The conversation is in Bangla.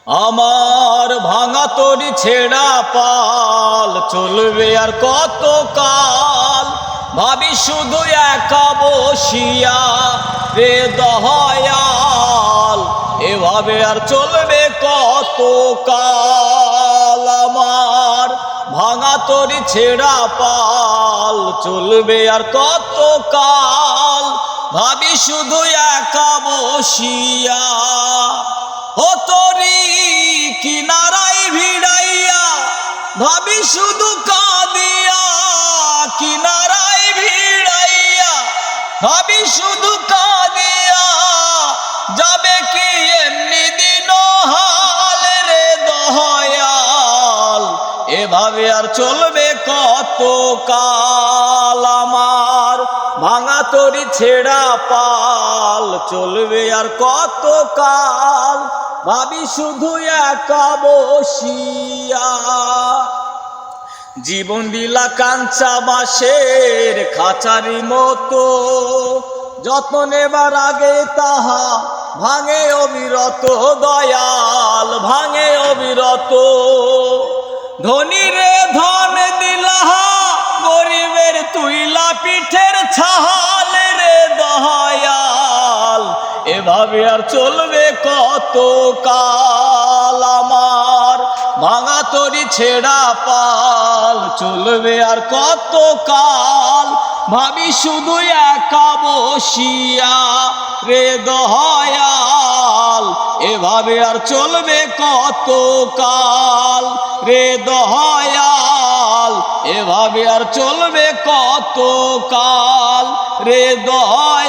আমার ভাঙা তরি ছেঁড়া পাল চলবে আর কত কাল, ভাবি শুধু একা বসিয়া রে দয়াল, এভাবে আর চলবে কত কাল। আমার ভাঙা তরি ছেঁড়া পাল চলবে আর কত কাল, ভাবি শুধু একা বসিয়া। ও তরি কিনারায় ভিড়াইয়া ভাবি শুধু কাঁদিয়া, কিনারায় ভিড়াইয়া ভাবি শুধু কাঁদিয়া, যাবে কি এমনি দিন হাল রে দয়াল, এভাবে আর চলবে কত কাল। আমার ভাঙা তরি ছেঁড়া পাল চলবে আর কত কাল, ভাবি শুধু একা বসিয়া। জীবন দিলা কাঞ্চা বাঁশের খাঁচারি মতো, যত্ন নেবার আগে তাহা ভাঙে অবিরত দয়াল, ভাঙে অবিরত। ধনী রে ধন দিলা, গরিবের তুইলা পিঠের ছাল রে দয়াল, এভাবে আর চলবে কত কাল। আমার ভাঙা তরি ছেঁড়া পাল চলবে আর কত কাল, ভাবি শুধু একা বসিয়া রে দয়াল, এভাবে আর চলবে কত কাল রে দয়াল, এভাবে আর চলবে কত কাল রে দয়াল।